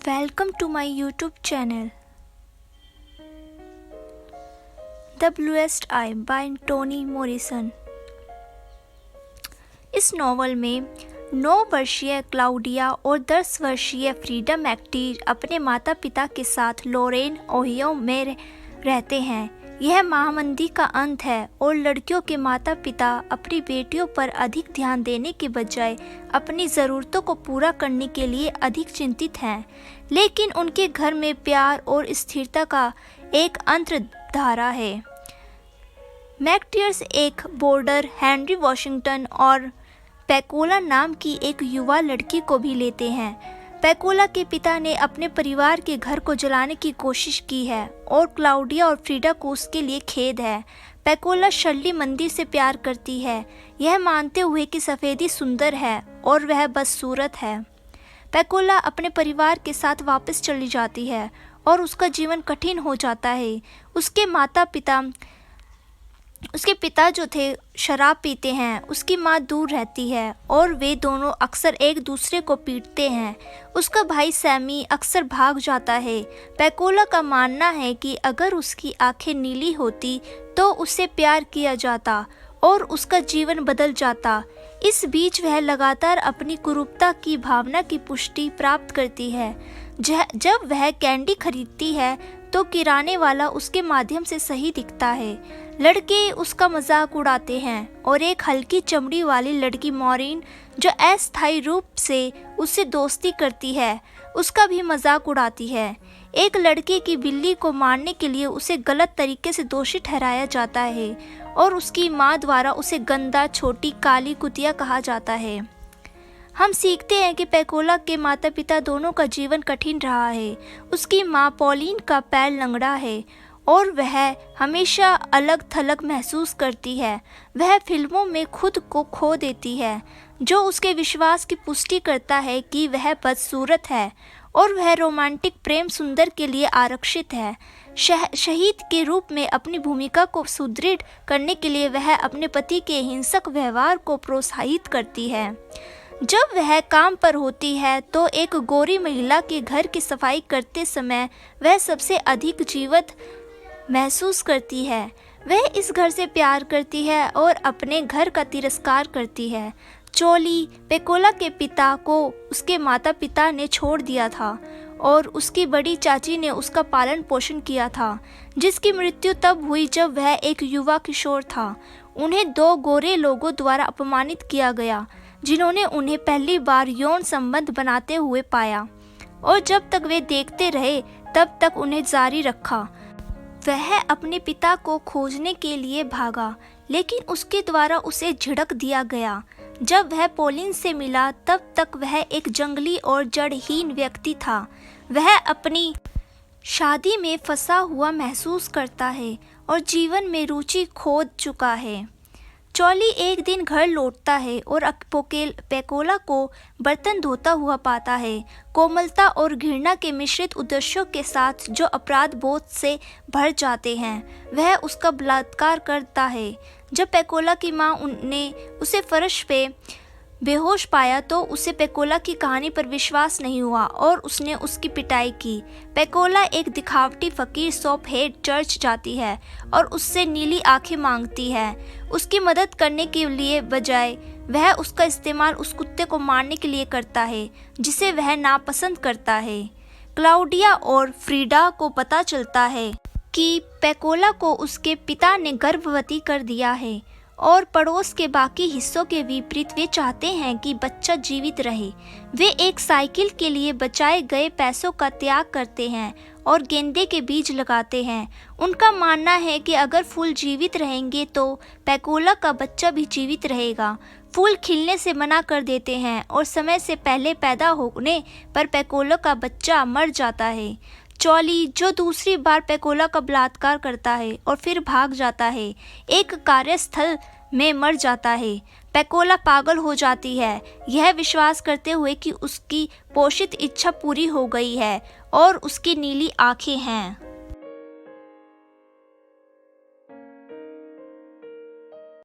Welcome to my YouTube channel. The Bluest Eye by Tony Morrison. इस novel में 9 वर्षीय Claudia और 10 वर्षीय फ्रीडा मैकटीर अपने माता पिता के साथ लोरेन ओहियो में रहते हैं। यह महामंदी का अंत है और लड़कियों के माता पिता अपनी बेटियों पर अधिक ध्यान देने के बजाय अपनी ज़रूरतों को पूरा करने के लिए अधिक चिंतित हैं। लेकिन उनके घर में प्यार और स्थिरता का एक अंतर्धारा है। मैकटीयर्स एक बोर्डर हेनरी वॉशिंगटन और पैकोला नाम की एक युवा लड़की को भी लेते हैं। पैकोला के पिता ने अपने परिवार के घर को जलाने की कोशिश की है और क्लाउडिया और फ्रीडा को उसके लिए खेद है। पैकोला शर्ली मंदिर से प्यार करती है, यह मानते हुए कि सफ़ेदी सुंदर है और वह बदसूरत है। पैकोला अपने परिवार के साथ वापस चली जाती है और उसका जीवन कठिन हो जाता है। उसके पिता जो थे शराब पीते हैं, उसकी माँ दूर रहती है और वे दोनों अक्सर एक दूसरे को पीटते हैं। उसका भाई सैमी अक्सर भाग जाता है। पैकोला का मानना है कि अगर उसकी आंखें नीली होती तो उससे प्यार किया जाता और उसका जीवन बदल जाता। इस बीच वह लगातार अपनी कुरूपता की भावना की पुष्टि प्राप्त करती है। जब वह कैंडी खरीदती है तो किराने वाला उसके माध्यम से सही दिखता है। लड़के उसका मजाक उड़ाते हैं और एक हल्की चमड़ी वाली लड़की मॉरिन जो अस्थायी रूप से उससे दोस्ती करती है उसका भी मजाक उड़ाती है। एक लड़के की बिल्ली को मारने के लिए उसे गलत तरीके से दोषी ठहराया जाता है और उसकी माँ द्वारा उसे गंदा, छोटी, काली कुतिया कहा जाता है। हम सीखते हैं कि पैकोला के माता पिता दोनों का जीवन कठिन रहा है। उसकी माँ पॉलिन का पैर लंगड़ा है और वह हमेशा अलग थलग महसूस करती है। वह फिल्मों में खुद को खो देती है, जो उसके विश्वास की पुष्टि करता है कि वह बदसूरत है और वह रोमांटिक प्रेम सुंदर के लिए आरक्षित है। शहीद के रूप में अपनी भूमिका को सुदृढ़ करने के लिए वह अपने पति के हिंसक व्यवहार को प्रोत्साहित करती है। जब वह काम पर होती है तो एक गोरी महिला के घर की सफाई करते समय वह सबसे अधिक जीवित महसूस करती है। वह इस घर से प्यार करती है और अपने घर का तिरस्कार करती है। चोली पैकोला के पिता को उसके माता पिता ने छोड़ दिया था और उसकी बड़ी चाची ने उसका पालन पोषण किया था, जिसकी मृत्यु तब हुई जब वह एक युवा किशोर था। उन्हें 2 गोरे लोगों द्वारा अपमानित किया गया, जिन्होंने उन्हें पहली बार यौन संबंध बनाते हुए पाया और जब तक वे देखते रहे तब तक उन्हें जारी रखा। वह अपने पिता को खोजने के लिए भागा, लेकिन उसके द्वारा उसे झिड़क दिया गया। जब वह पॉलिन से मिला तब तक वह एक जंगली और जड़हीन व्यक्ति था। वह अपनी शादी में फंसा हुआ महसूस करता है और जीवन में रुचि खो चुका है। चोली एक दिन घर लौटता है और पैकोला को बर्तन धोता हुआ पाता है, कोमलता और घृणा के मिश्रित उद्देश्यों के साथ जो अपराध बोध से भर जाते हैं। वह उसका बलात्कार करता है। जब पैकोला की माँ ने उसे फर्श पे बेहोश पाया तो उसे पैकोला की कहानी पर विश्वास नहीं हुआ और उसने उसकी पिटाई की। पैकोला एक दिखावटी फकीर सोपहेड चर्च जाती है और उससे नीली आंखें मांगती है। उसकी मदद करने के लिए बजाय वह उसका इस्तेमाल उस कुत्ते को मारने के लिए करता है जिसे वह नापसंद करता है। क्लाउडिया और फ्रीडा को पता चलता है कि पैकोला को उसके पिता ने गर्भवती कर दिया है और पड़ोस के बाकी हिस्सों के विपरीत वे चाहते हैं कि बच्चा जीवित रहे। वे एक साइकिल के लिए बचाए गए पैसों का त्याग करते हैं और गेंदे के बीज लगाते हैं। उनका मानना है कि अगर फूल जीवित रहेंगे तो पैकोला का बच्चा भी जीवित रहेगा। फूल खिलने से मना कर देते हैं और समय से पहले पैदा होने पर पैकोला का बच्चा मर जाता है। चोली, जो दूसरी बार पैकोला का बलात्कार करता है और फिर भाग जाता है, एक कार्यस्थल में मर जाता है। पैकोला पागल हो जाती है, यह विश्वास करते हुए कि उसकी पोषित इच्छा पूरी हो गई है और उसकी नीली आंखें हैं।